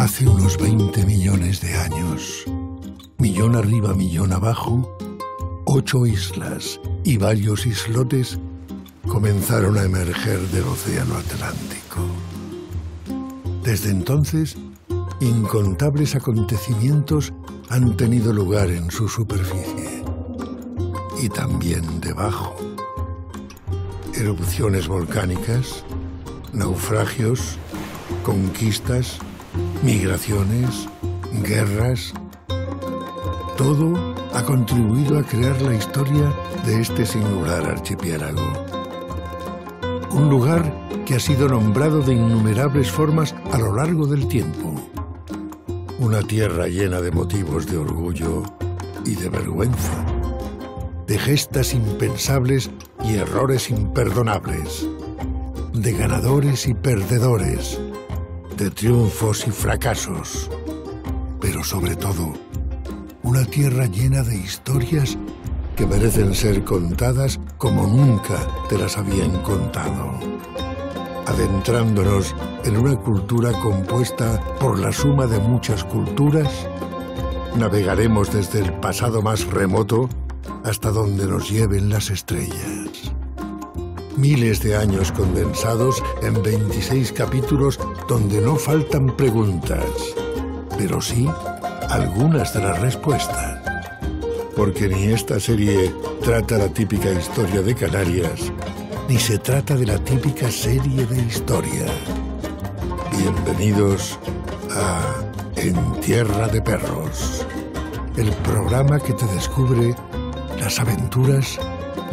Hace unos 20 millones de años, millón arriba, millón abajo, 8 islas y varios islotes comenzaron a emerger del océano Atlántico. Desde entonces, incontables acontecimientos han tenido lugar en su superficie y también debajo. Erupciones volcánicas, naufragios, conquistas, migraciones, guerras. Todo ha contribuido a crear la historia de este singular archipiélago. Un lugar que ha sido nombrado de innumerables formas a lo largo del tiempo. Una tierra llena de motivos de orgullo y de vergüenza, de gestas impensables y errores imperdonables, de ganadores y perdedores, de triunfos y fracasos, pero sobre todo, una tierra llena de historias que merecen ser contadas como nunca te las habían contado. Adentrándonos en una cultura compuesta por la suma de muchas culturas, navegaremos desde el pasado más remoto hasta donde nos lleven las estrellas. Miles de años condensados en 26 capítulos donde no faltan preguntas, pero sí algunas de las respuestas. Porque ni esta serie trata la típica historia de Canarias, ni se trata de la típica serie de historia. Bienvenidos a En Tierra de Perros, el programa que te descubre las aventuras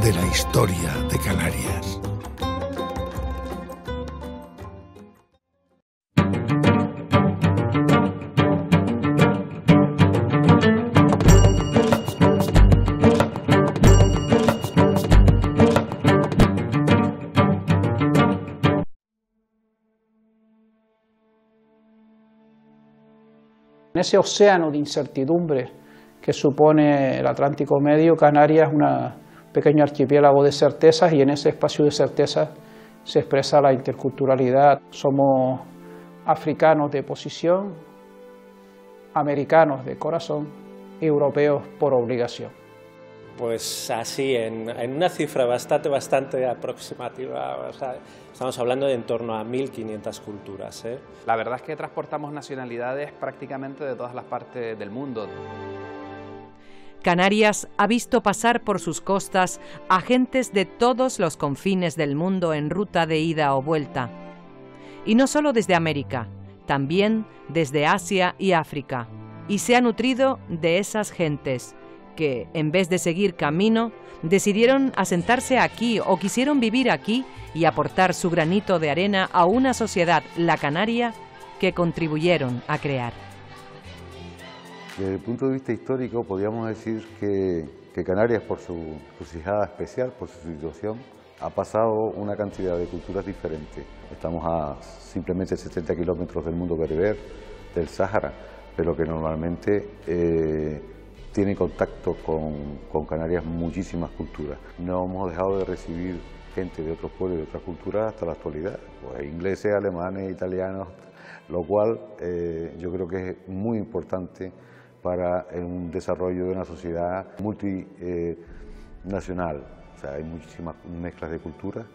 de la historia de Canarias. En ese océano de incertidumbre que supone el Atlántico Medio, Canarias es un pequeño archipiélago de certezas, y en ese espacio de certezas se expresa la interculturalidad. Somos africanos de posición, americanos de corazón, europeos por obligación. Pues así, en una cifra bastante aproximativa, o sea, estamos hablando de en torno a 1.500 culturas. La verdad es que transportamos nacionalidades prácticamente de todas las partes del mundo. Canarias ha visto pasar por sus costas a gentes de todos los confines del mundo en ruta de ida o vuelta. Y no solo desde América, también desde Asia y África. Y se ha nutrido de esas gentes que, en vez de seguir camino, decidieron asentarse aquí o quisieron vivir aquí y aportar su granito de arena a una sociedad, la canaria, que contribuyeron a crear. Desde el punto de vista histórico, podríamos decir que Canarias, por su encrucijada especial, por su situación, ha pasado una cantidad de culturas diferentes. Estamos a simplemente 70 kilómetros del mundo bereber, del Sáhara, pero que normalmente tiene contacto con Canarias muchísimas culturas. No hemos dejado de recibir gente de otros pueblos y de otras culturas hasta la actualidad, pues ingleses, alemanes, italianos, lo cual yo creo que es muy importante para un desarrollo de una sociedad multinacional. O sea, hay muchísimas mezclas de culturas,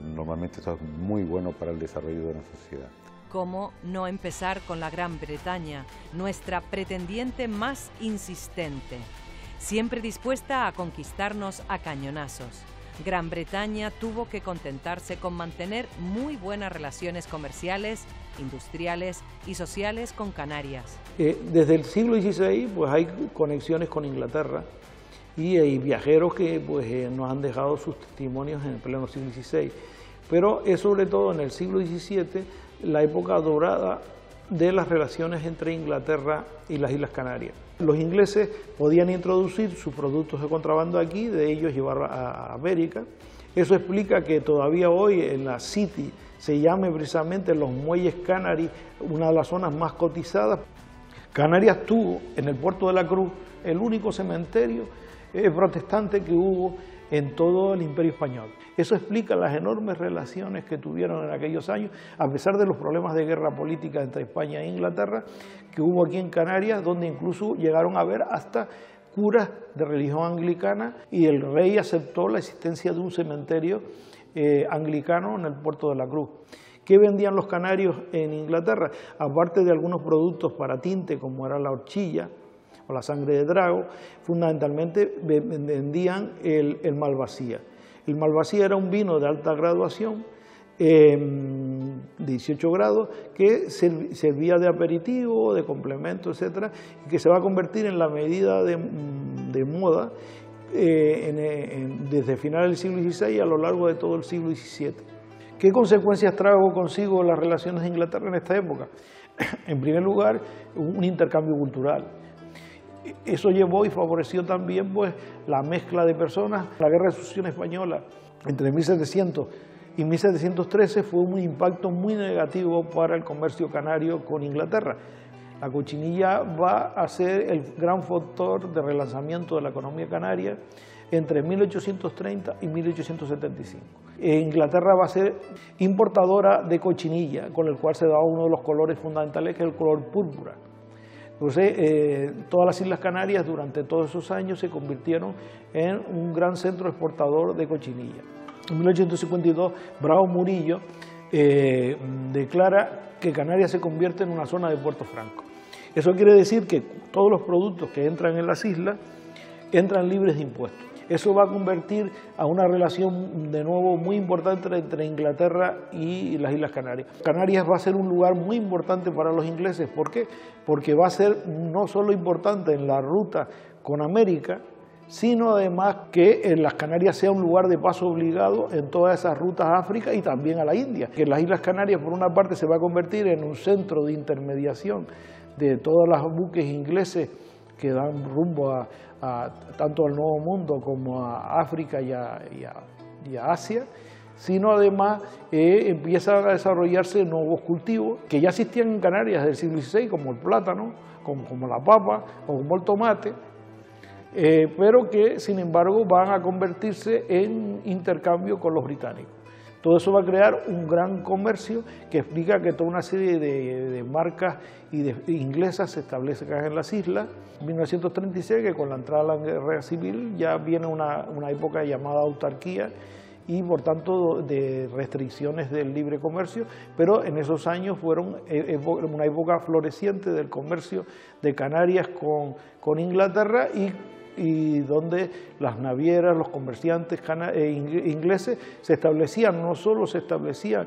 normalmente esto es muy bueno para el desarrollo de una sociedad. ¿Cómo no empezar con la Gran Bretaña, nuestra pretendiente más insistente, siempre dispuesta a conquistarnos a cañonazos? Gran Bretaña tuvo que contentarse con mantener muy buenas relaciones comerciales, industriales y sociales con Canarias. Desde el siglo XVI pues, hay conexiones con Inglaterra, y hay viajeros que nos han dejado sus testimonios en el pleno siglo XVI. Pero es sobre todo en el siglo XVII la época dorada de las relaciones entre Inglaterra y las Islas Canarias. Los ingleses podían introducir sus productos de contrabando aquí, de ellos llevar a América. Eso explica que todavía hoy en la City se llame precisamente los muelles Canary, una de las zonas más cotizadas. Canarias tuvo en el puerto de la Cruz el único cementerio protestante que hubo en todo el Imperio Español. Eso explica las enormes relaciones que tuvieron en aquellos años, a pesar de los problemas de guerra política entre España e Inglaterra que hubo aquí en Canarias, donde incluso llegaron a haber hasta curas de religión anglicana, y el rey aceptó la existencia de un cementerio anglicano en el puerto de la Cruz. ¿Qué vendían los canarios en Inglaterra? Aparte de algunos productos para tinte, como era la horchilla o la sangre de drago, fundamentalmente vendían el Malvasía. El Malvasía era un vino de alta graduación, 18 grados, que servía de aperitivo, de complemento, etcétera, y que se va a convertir en la medida de moda desde finales del siglo XVI a lo largo de todo el siglo XVII. ¿Qué consecuencias trajo consigo las relaciones de Inglaterra en esta época? En primer lugar, un intercambio cultural. Eso llevó y favoreció también pues, la mezcla de personas. La Guerra de Sucesión Española entre 1700 y 1713 fue un impacto muy negativo para el comercio canario con Inglaterra. La cochinilla va a ser el gran factor de relanzamiento de la economía canaria entre 1830 y 1875. Inglaterra va a ser importadora de cochinilla, con el cual se daba uno de los colores fundamentales, que es el color púrpura. Entonces, todas las Islas Canarias durante todos esos años se convirtieron en un gran centro exportador de cochinilla. En 1852, Bravo Murillo declara que Canarias se convierte en una zona de Puerto Franco. Eso quiere decir que todos los productos que entran en las islas entran libres de impuestos. Eso va a convertir a una relación de nuevo muy importante entre Inglaterra y las Islas Canarias. Canarias va a ser un lugar muy importante para los ingleses. ¿Por qué? Porque va a ser no solo importante en la ruta con América, sino además que en las Canarias sea un lugar de paso obligado en todas esas rutas a África y también a la India. Que las Islas Canarias, por una parte, se va a convertir en un centro de intermediación de todos los buques ingleses que dan rumbo tanto al Nuevo Mundo como a África y a Asia, sino además empiezan a desarrollarse nuevos cultivos que ya existían en Canarias desde el siglo XVI, como el plátano, como la papa o como el tomate, pero que sin embargo van a convertirse en intercambio con los británicos. Todo eso va a crear un gran comercio que explica que toda una serie de marcas inglesas se establezcan en las islas. En 1936, que con la entrada de la guerra civil ya viene una época llamada autarquía y por tanto de restricciones del libre comercio, pero en esos años fueron una época floreciente del comercio de Canarias con Inglaterra y donde las navieras, los comerciantes ingleses se establecían, no solo se establecían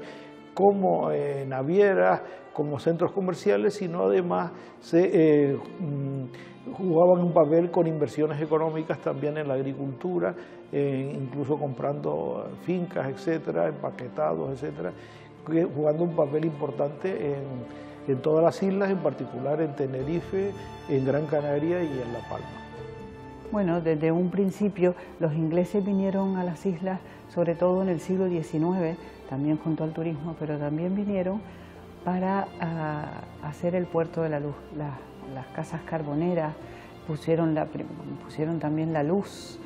como navieras, como centros comerciales, sino además se jugaban un papel con inversiones económicas también en la agricultura, incluso comprando fincas, etcétera, empaquetados, etcétera, jugando un papel importante en todas las islas, en particular en Tenerife, en Gran Canaria y en La Palma. Bueno, desde un principio los ingleses vinieron a las islas, sobre todo en el siglo XIX, también junto al turismo, pero también vinieron para hacer el puerto de la luz. Las casas carboneras pusieron también la luz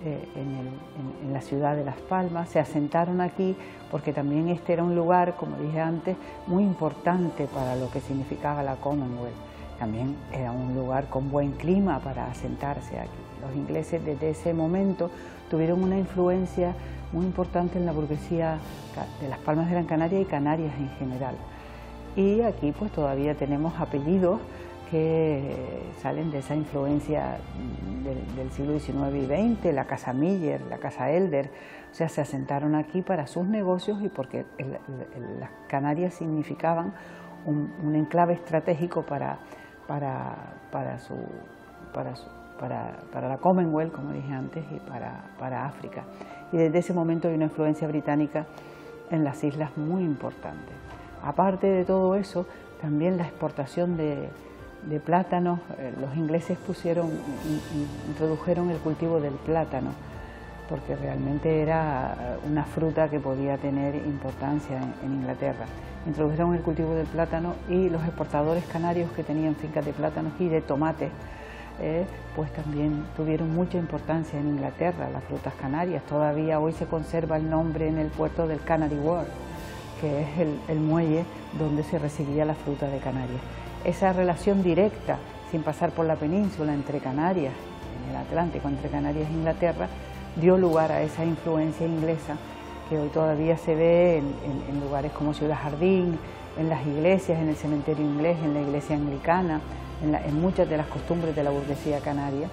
en la ciudad de Las Palmas, se asentaron aquí porque también este era un lugar, como dije antes, muy importante para lo que significaba la Commonwealth. También era un lugar con buen clima para asentarse aquí. Los ingleses desde ese momento tuvieron una influencia muy importante en la burguesía de Las Palmas de Gran Canaria y Canarias en general. Y aquí pues todavía tenemos apellidos que salen de esa influencia del siglo XIX y XX, la Casa Miller, la Casa Elder, o sea, se asentaron aquí para sus negocios y porque las Canarias significaban un enclave estratégico para la Commonwealth, como dije antes, y para África. Y desde ese momento hay una influencia británica en las islas muy importante. Aparte de todo eso, también la exportación de plátanos, los ingleses introdujeron el cultivo del plátano, porque realmente era una fruta que podía tener importancia en Inglaterra. Introdujeron el cultivo del plátano y los exportadores canarios que tenían fincas de plátanos y de tomates pues también tuvieron mucha importancia en Inglaterra, las frutas canarias. Todavía hoy se conserva el nombre en el puerto del Canary Wharf, que es el muelle donde se recibía la fruta de Canarias. Esa relación directa, sin pasar por la península, entre Canarias, en el Atlántico, entre Canarias e Inglaterra, dio lugar a esa influencia inglesa que hoy todavía se ve en lugares como Ciudad Jardín, en las iglesias, en el cementerio inglés, en la iglesia anglicana, en muchas de las costumbres de la burguesía canaria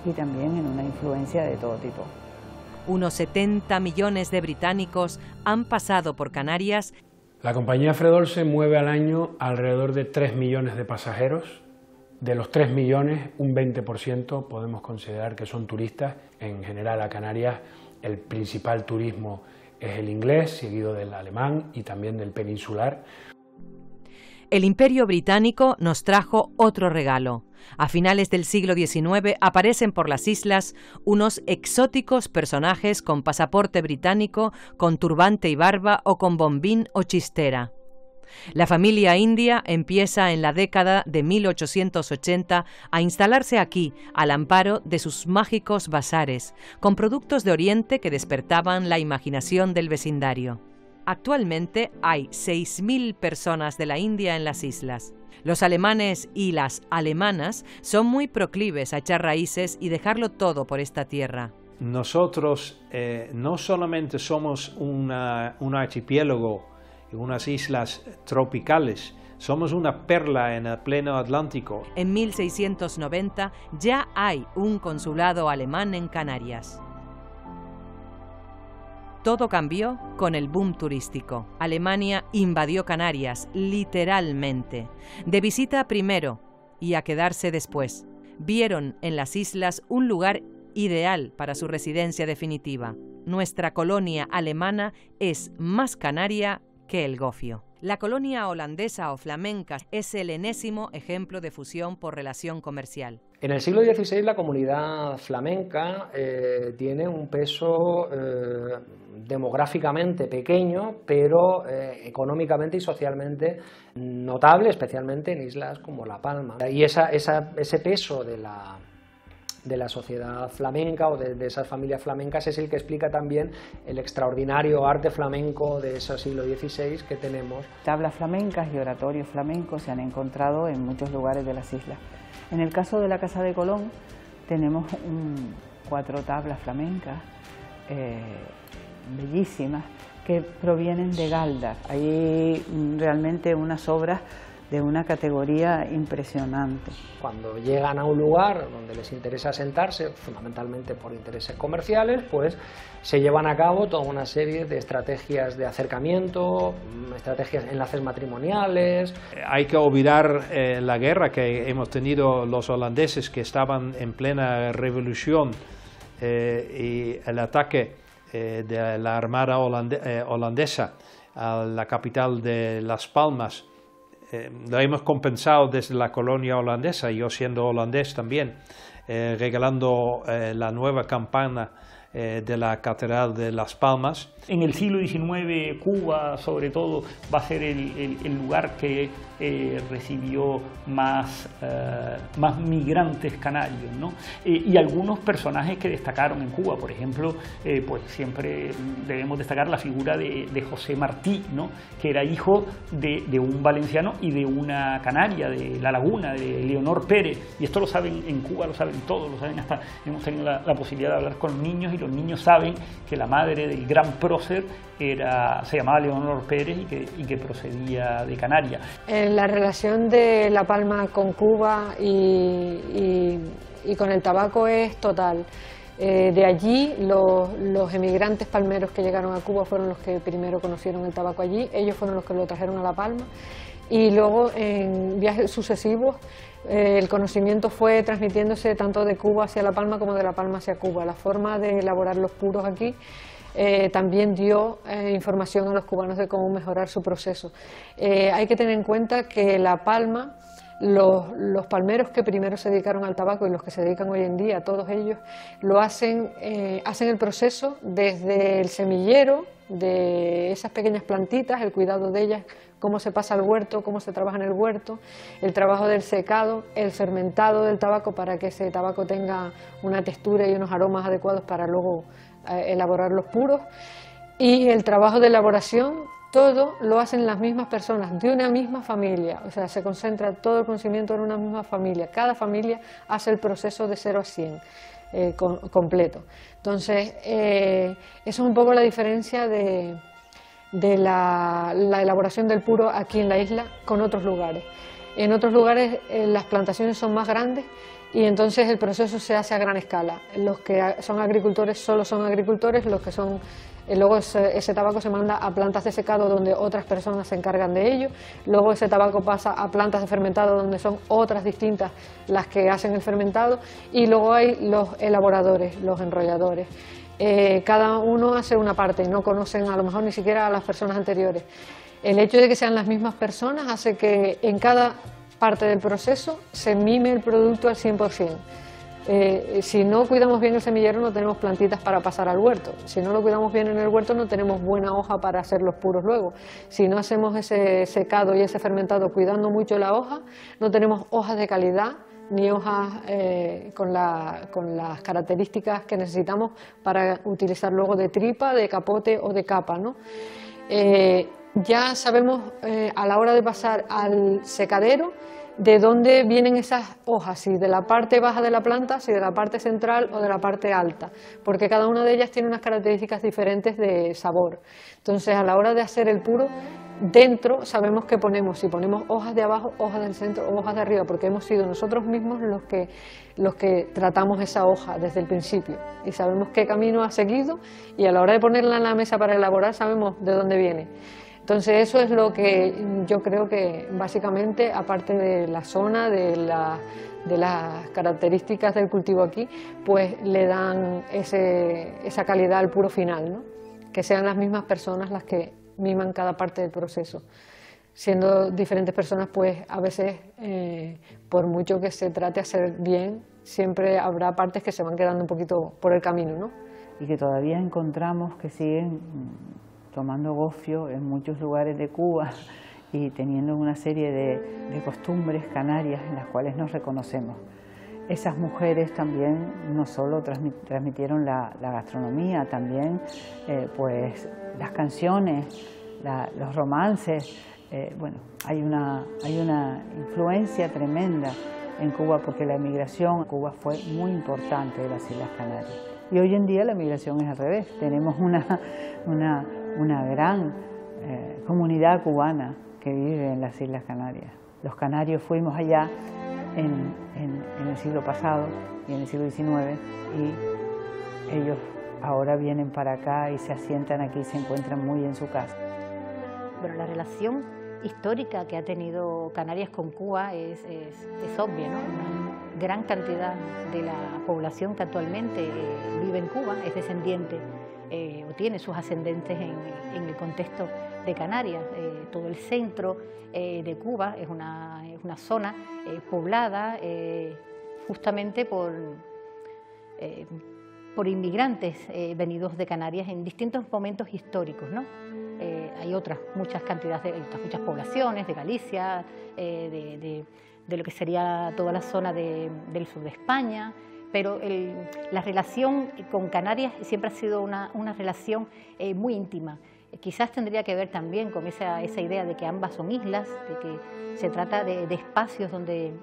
y también en una influencia de todo tipo. Unos 70 millones de británicos han pasado por Canarias. La compañía Fred Olsen mueve al año alrededor de 3 millones de pasajeros. De los 3 millones, un 20% podemos considerar que son turistas. En general a Canarias el principal turismo es el inglés, seguido del alemán y también del peninsular. El Imperio Británico nos trajo otro regalo. A finales del siglo XIX aparecen por las islas unos exóticos personajes con pasaporte británico, con turbante y barba o con bombín o chistera. La familia india empieza en la década de 1880 a instalarse aquí al amparo de sus mágicos bazares, con productos de Oriente que despertaban la imaginación del vecindario. Actualmente hay 6.000 personas de la India en las islas. Los alemanes y las alemanas son muy proclives a echar raíces y dejarlo todo por esta tierra. Nosotros no solamente somos un archipiélago en unas islas tropicales, somos una perla en el pleno Atlántico. En 1690 ya hay un consulado alemán en Canarias. Todo cambió con el boom turístico. Alemania invadió Canarias, literalmente. De visita primero y a quedarse después. Vieron en las islas un lugar ideal para su residencia definitiva. Nuestra colonia alemana es más canaria que el gofio. La colonia holandesa o flamenca es el enésimo ejemplo de fusión por relación comercial. En el siglo XVI la comunidad flamenca tiene un peso demográficamente pequeño, pero económicamente y socialmente notable, especialmente en islas como La Palma. Y ese peso de la sociedad flamenca o de esas familias flamencas es el que explica también el extraordinario arte flamenco de ese siglo XVI que tenemos. Tablas flamencas y oratorios flamencos se han encontrado en muchos lugares de las islas. En el caso de la Casa de Colón tenemos 4 tablas flamencas bellísimas que provienen de Galdar. Hay realmente unas obras de una categoría impresionante. Cuando llegan a un lugar donde les interesa sentarse, fundamentalmente por intereses comerciales, pues se llevan a cabo toda una serie de estrategias de acercamiento, estrategias, enlaces matrimoniales. Hay que olvidar la guerra que hemos tenido los holandeses, que estaban en plena revolución, y el ataque de la armada holandesa a la capital de Las Palmas. Lo hemos compensado desde la colonia holandesa, yo siendo holandés también, regalando la nueva campana de la Catedral de Las Palmas. En el siglo XIX Cuba, sobre todo, va a ser el lugar que recibió más migrantes canarios, ¿no? Y algunos personajes que destacaron en Cuba, por ejemplo, pues siempre debemos destacar la figura de José Martí, ¿no? Que era hijo de un valenciano y de una canaria, de La Laguna, de Leonor Pérez, y esto lo saben en Cuba, lo saben todos, lo saben hasta, hemos tenido la posibilidad de hablar con niños, y los niños saben que la madre del gran prócer se llamaba Leonor Pérez y que procedía de Canarias. La relación de La Palma con Cuba y con el tabaco es total. De allí los emigrantes palmeros que llegaron a Cuba fueron los que primero conocieron el tabaco allí, ellos fueron los que lo trajeron a La Palma, y luego en viajes sucesivos el conocimiento fue transmitiéndose tanto de Cuba hacia La Palma como de La Palma hacia Cuba. La forma de elaborar los puros aquí también dio información a los cubanos de cómo mejorar su proceso. Hay que tener en cuenta que La Palma, los palmeros que primero se dedicaron al tabaco y los que se dedican hoy en día, todos ellos lo hacen el proceso desde el semillero de esas pequeñas plantitas, el cuidado de ellas, cómo se pasa al huerto, cómo se trabaja en el huerto, el trabajo del secado, el fermentado del tabaco para que ese tabaco tenga una textura y unos aromas adecuados para luego elaborar los puros, y el trabajo de elaboración, todo lo hacen las mismas personas, de una misma familia, o sea, se concentra todo el conocimiento en una misma familia, cada familia hace el proceso de 0 a 100 completo. Entonces, eso es un poco la diferencia de la elaboración del puro aquí en la isla con otros lugares. En otros lugares las plantaciones son más grandes y entonces el proceso se hace a gran escala. Los que son agricultores solo son agricultores, los que son... Luego ese tabaco se manda a plantas de secado donde otras personas se encargan de ello, luego ese tabaco pasa a plantas de fermentado donde son otras distintas las que hacen el fermentado, y luego hay los elaboradores, los enrolladores. Cada uno hace una parte y no conocen a lo mejor ni siquiera a las personas anteriores. El hecho de que sean las mismas personas hace que en cada parte del proceso se mime el producto al 100%. Si no cuidamos bien el semillero no tenemos plantitas para pasar al huerto, si no lo cuidamos bien en el huerto no tenemos buena hoja para hacer los puros luego, si no hacemos ese secado y ese fermentado cuidando mucho la hoja, no tenemos hojas de calidad ni hojas con las características que necesitamos para utilizar luego de tripa, de capote o de capa, ¿no? Ya sabemos a la hora de pasar al secadero de dónde vienen esas hojas, si de la parte baja de la planta, si de la parte central o de la parte alta, porque cada una de ellas tiene unas características diferentes de sabor. Entonces, a la hora de hacer el puro, dentro sabemos qué ponemos, si ponemos hojas de abajo, hojas del centro o hojas de arriba, porque hemos sido nosotros mismos los que tratamos esa hoja desde el principio y sabemos qué camino ha seguido, y a la hora de ponerla en la mesa para elaborar sabemos de dónde viene. Entonces eso es lo que yo creo que básicamente, aparte de la zona, de las características del cultivo aquí, pues le dan esa calidad al puro final, ¿no? Que sean las mismas personas las que miman cada parte del proceso. Siendo diferentes personas, pues a veces, por mucho que se trate de hacer bien, siempre habrá partes que se van quedando un poquito por el camino, ¿no? Y que todavía encontramos que siguen tomando gofio en muchos lugares de Cuba y teniendo una serie de costumbres canarias en las cuales nos reconocemos. Esas mujeres también no solo transmitieron la gastronomía, también pues las canciones, los romances. Bueno, hay una influencia tremenda en Cuba porque la emigración a Cuba fue muy importante de las Islas Canarias. Y hoy en día la migración es al revés. Tenemos una gran comunidad cubana que vive en las Islas Canarias. Los canarios fuimos allá en el siglo pasado y en el siglo XIX, y ellos ahora vienen para acá y se asientan aquí y se encuentran muy en su casa. Bueno, la relación histórica que ha tenido Canarias con Cuba es obvia, ¿no? Una gran cantidad de la población que actualmente vive en Cuba es descendiente o tiene sus ascendentes en el contexto de Canarias. Todo el centro de Cuba es una zona poblada justamente por inmigrantes venidos de Canarias en distintos momentos históricos, ¿no? Hay muchas poblaciones de Galicia, de lo que sería toda la zona del sur de España, pero la relación con Canarias siempre ha sido una relación muy íntima. Quizás tendría que ver también con esa idea de que ambas son islas, de que se trata de espacios donde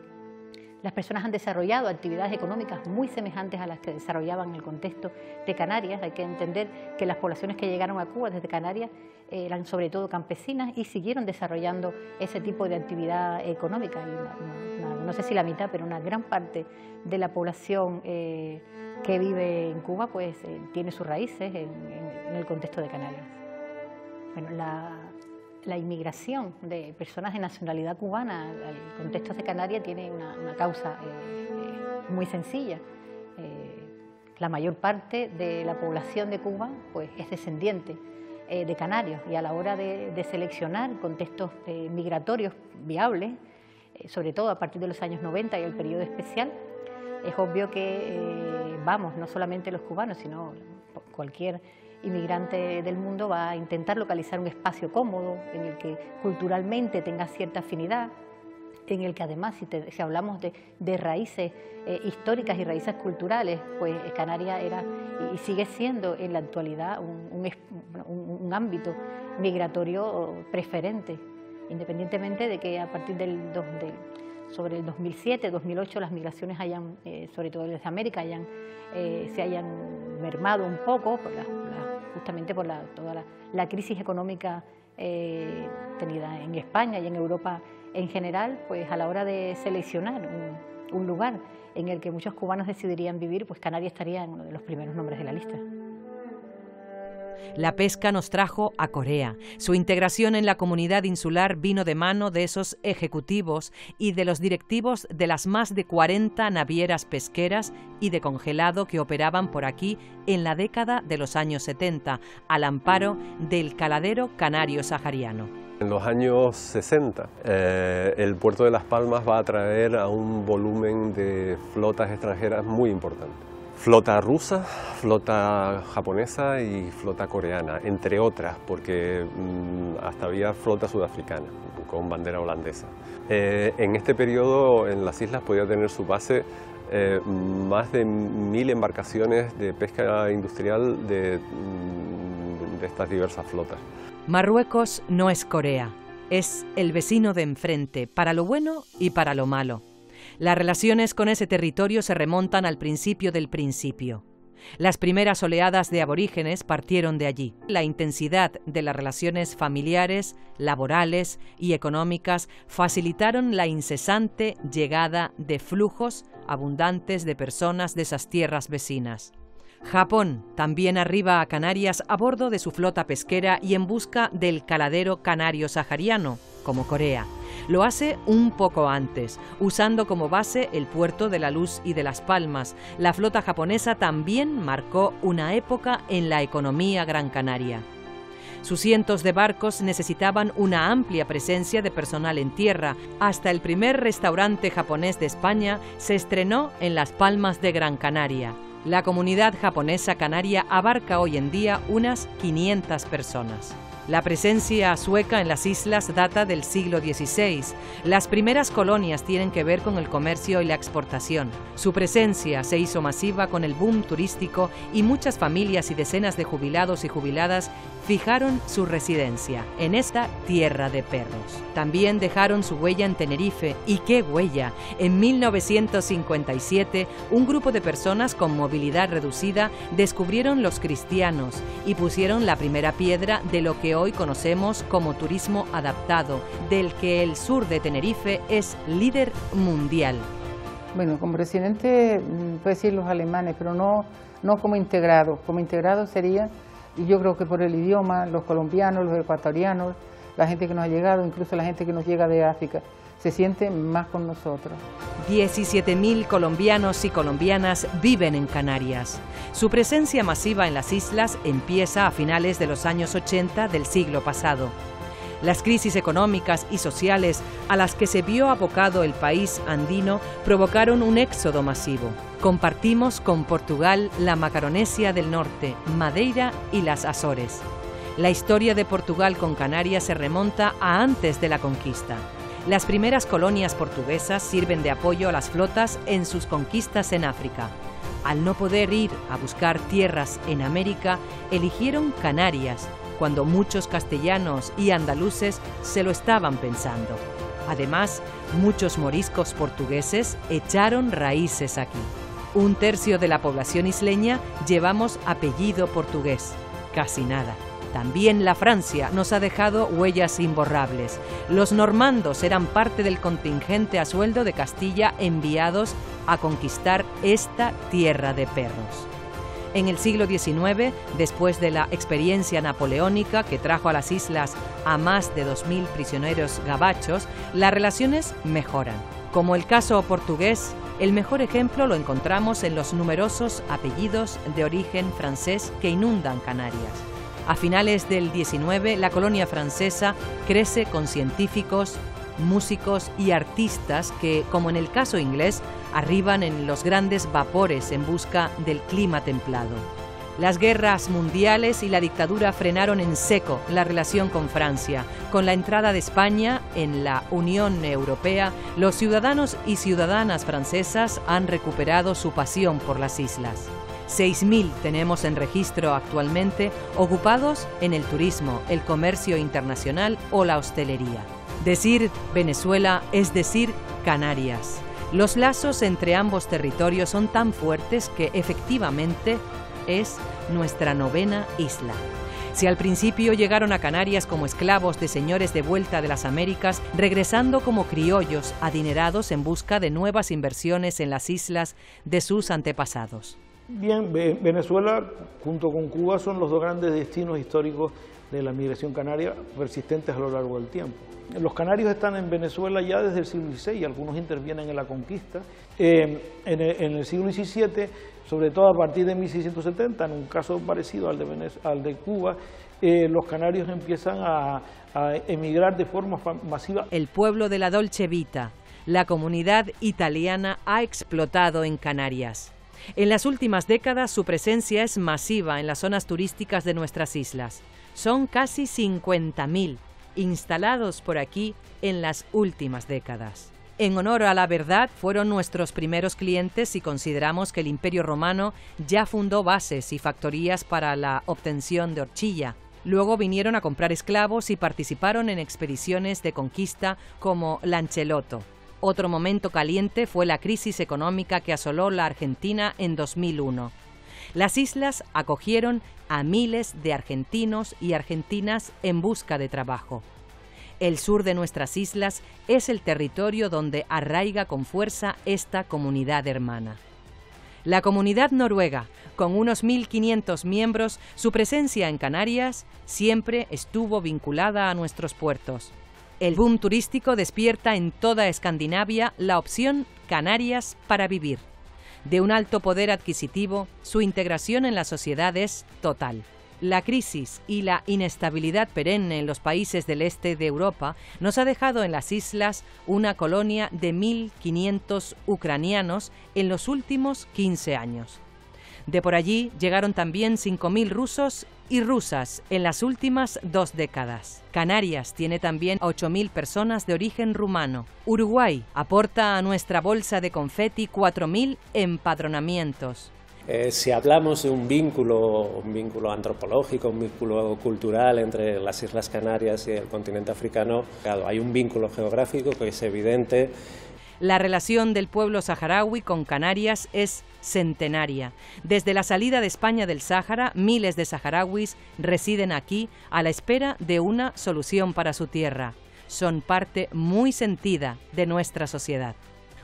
las personas han desarrollado actividades económicas muy semejantes a las que desarrollaban en el contexto de Canarias. Hay que entender que las poblaciones que llegaron a Cuba desde Canarias eran sobre todo campesinas y siguieron desarrollando ese tipo de actividad económica. Y no sé si la mitad, pero una gran parte de la población que vive en Cuba pues tiene sus raíces en el contexto de Canarias. Bueno, la inmigración de personas de nacionalidad cubana al contexto de Canarias tiene una causa muy sencilla. La mayor parte de la población de Cuba pues, es descendiente de canarios, y a la hora de seleccionar contextos migratorios viables, sobre todo a partir de los años 90 y el periodo especial, es obvio que no solamente los cubanos, sino cualquier inmigrante del mundo va a intentar localizar un espacio cómodo en el que culturalmente tenga cierta afinidad, en el que además, si hablamos de raíces históricas y raíces culturales, pues Canarias era y sigue siendo en la actualidad un ámbito migratorio preferente, independientemente de que a partir sobre el 2007, 2008 las migraciones hayan, sobre todo desde América, se hayan mermado un poco, justamente por toda la crisis económica tenida en España y en Europa en general. Pues a la hora de seleccionar un lugar en el que muchos cubanos decidirían vivir, pues Canarias estaría en uno de los primeros nombres de la lista. La pesca nos trajo a Corea. Su integración en la comunidad insular vino de mano de esos ejecutivos y de los directivos de las más de 40 navieras pesqueras y de congelado que operaban por aquí en la década de los años 70, al amparo del caladero canario sahariano. En los años 60, el puerto de Las Palmas va a atraer a un volumen de flotas extranjeras muy importante. Flota rusa, flota japonesa y flota coreana, entre otras, porque hasta había flota sudafricana con bandera holandesa. En este periodo en las islas podía tener su base más de 1000 embarcaciones de pesca industrial de estas diversas flotas. Marruecos no es Corea, es el vecino de enfrente, para lo bueno y para lo malo. Las relaciones con ese territorio se remontan al principio del principio. Las primeras oleadas de aborígenes partieron de allí. La intensidad de las relaciones familiares, laborales y económicas facilitaron la incesante llegada de flujos abundantes de personas de esas tierras vecinas. Japón también arriba a Canarias a bordo de su flota pesquera y en busca del caladero canario sahariano, como Corea. Lo hace un poco antes, usando como base el puerto de La Luz y de Las Palmas. La flota japonesa también marcó una época en la economía gran canaria. Sus cientos de barcos necesitaban una amplia presencia de personal en tierra. Hasta el primer restaurante japonés de España se estrenó en Las Palmas de Gran Canaria. La comunidad japonesa canaria abarca hoy en día unas 500 personas. La presencia sueca en las islas data del siglo XVI. Las primeras colonias tienen que ver con el comercio y la exportación. Su presencia se hizo masiva con el boom turístico y muchas familias y decenas de jubilados y jubiladas fijaron su residencia en esta tierra de perros. También dejaron su huella en Tenerife. ¿Y qué huella? En 1957, un grupo de personas con movilidad reducida descubrieron los cristianos y pusieron la primera piedra de lo que hoy conocemos como turismo adaptado, del que el sur de Tenerife es líder mundial. Bueno, como residente puede decir los alemanes, pero no como integrados. Como integrados sería, y yo creo que por el idioma, los colombianos, los ecuatorianos, la gente que nos ha llegado, incluso la gente que nos llega de África, se siente más con nosotros. 17.000 colombianos y colombianas viven en Canarias. Su presencia masiva en las islas empieza a finales de los años 80 del siglo pasado. Las crisis económicas y sociales a las que se vio abocado el país andino provocaron un éxodo masivo. Compartimos con Portugal la Macaronesia del Norte, Madeira y las Azores. La historia de Portugal con Canarias se remonta a antes de la conquista. Las primeras colonias portuguesas sirven de apoyo a las flotas en sus conquistas en África. Al no poder ir a buscar tierras en América, eligieron Canarias, cuando muchos castellanos y andaluces se lo estaban pensando. Además, muchos moriscos portugueses echaron raíces aquí. 1/3 de la población isleña llevamos apellido portugués, casi nada. También la Francia nos ha dejado huellas imborrables. Los normandos eran parte del contingente a sueldo de Castilla enviados a conquistar esta tierra de perros. En el siglo XIX, después de la experiencia napoleónica que trajo a las islas a más de 2000 prisioneros gabachos, las relaciones mejoran. Como el caso portugués, el mejor ejemplo lo encontramos en los numerosos apellidos de origen francés que inundan Canarias. A finales del XIX, la colonia francesa crece con científicos, músicos y artistas que, como en el caso inglés, arriban en los grandes vapores en busca del clima templado. Las guerras mundiales y la dictadura frenaron en seco la relación con Francia. Con la entrada de España en la Unión Europea, los ciudadanos y ciudadanas francesas han recuperado su pasión por las islas. 6.000 tenemos en registro actualmente, ocupados en el turismo, el comercio internacional o la hostelería. Decir Venezuela es decir Canarias. Los lazos entre ambos territorios son tan fuertes que efectivamente es nuestra novena isla. Si al principio llegaron a Canarias como esclavos de señores de vuelta de las Américas, regresando como criollos adinerados en busca de nuevas inversiones en las islas de sus antepasados. Bien, Venezuela junto con Cuba son los dos grandes destinos históricos de la migración canaria persistentes a lo largo del tiempo. Los canarios están en Venezuela ya desde el siglo XVI, algunos intervienen en la conquista. En el siglo XVII, sobre todo a partir de 1670, en un caso parecido al de Cuba, los canarios empiezan a emigrar de forma masiva. El pueblo de la Dolce Vita, la comunidad italiana ha explotado en Canarias. En las últimas décadas su presencia es masiva en las zonas turísticas de nuestras islas. Son casi 50.000 instalados por aquí en las últimas décadas. En honor a la verdad, fueron nuestros primeros clientes si consideramos que el Imperio Romano ya fundó bases y factorías para la obtención de horchilla. Luego vinieron a comprar esclavos y participaron en expediciones de conquista como Lancelotto. Otro momento caliente fue la crisis económica que asoló la Argentina en 2001. Las islas acogieron a miles de argentinos y argentinas en busca de trabajo. El sur de nuestras islas es el territorio donde arraiga con fuerza esta comunidad hermana. La comunidad noruega, con unos 1.500 miembros, su presencia en Canarias siempre estuvo vinculada a nuestros puertos. El boom turístico despierta en toda Escandinavia la opción Canarias para vivir. De un alto poder adquisitivo, su integración en la sociedad es total. La crisis y la inestabilidad perenne en los países del este de Europa nos ha dejado en las islas una colonia de 1.500 ucranianos en los últimos 15 años. De por allí llegaron también 5.000 rusos y rusas en las últimas 2 décadas. Canarias tiene también 8.000 personas de origen rumano. Uruguay aporta a nuestra bolsa de confeti 4.000 empadronamientos. Si hablamos de un vínculo antropológico, un vínculo cultural entre las Islas Canarias y el continente africano, claro, hay un vínculo geográfico que es evidente. La relación del pueblo saharaui con Canarias es centenaria. Desde la salida de España del Sáhara, miles de saharauis residen aquí a la espera de una solución para su tierra. Son parte muy sentida de nuestra sociedad.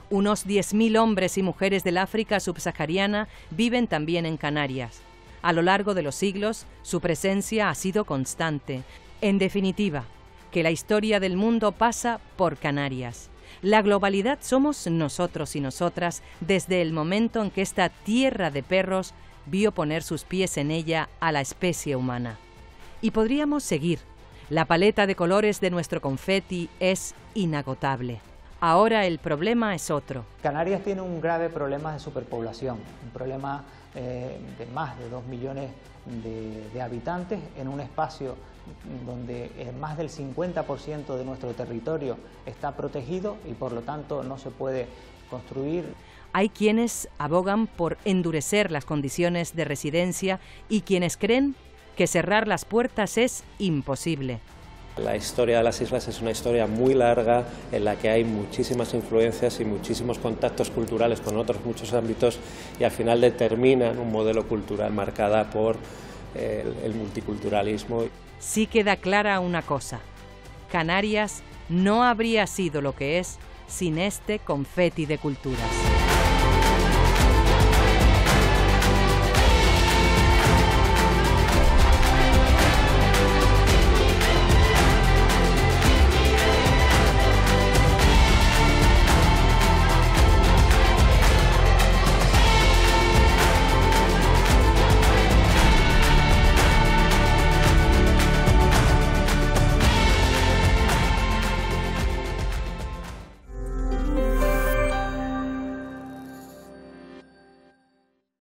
Unos 10.000 hombres y mujeres del África subsahariana viven también en Canarias. A lo largo de los siglos, su presencia ha sido constante. En definitiva, que la historia del mundo pasa por Canarias. La globalidad somos nosotros y nosotras desde el momento en que esta tierra de perros vio poner sus pies en ella a la especie humana. Y podríamos seguir. La paleta de colores de nuestro confeti es inagotable. Ahora el problema es otro. Canarias tiene un grave problema de superpoblación, un problema de más de 2 millones de habitantes en un espacio donde más del 50% de nuestro territorio está protegido y por lo tanto no se puede construir. Hay quienes abogan por endurecer las condiciones de residencia y quienes creen que cerrar las puertas es imposible. La historia de las islas es una historia muy larga en la que hay muchísimas influencias y muchísimos contactos culturales con otros muchos ámbitos y al final determinan un modelo cultural marcada por el multiculturalismo. Sí queda clara una cosa, Canarias no habría sido lo que es sin este confeti de culturas.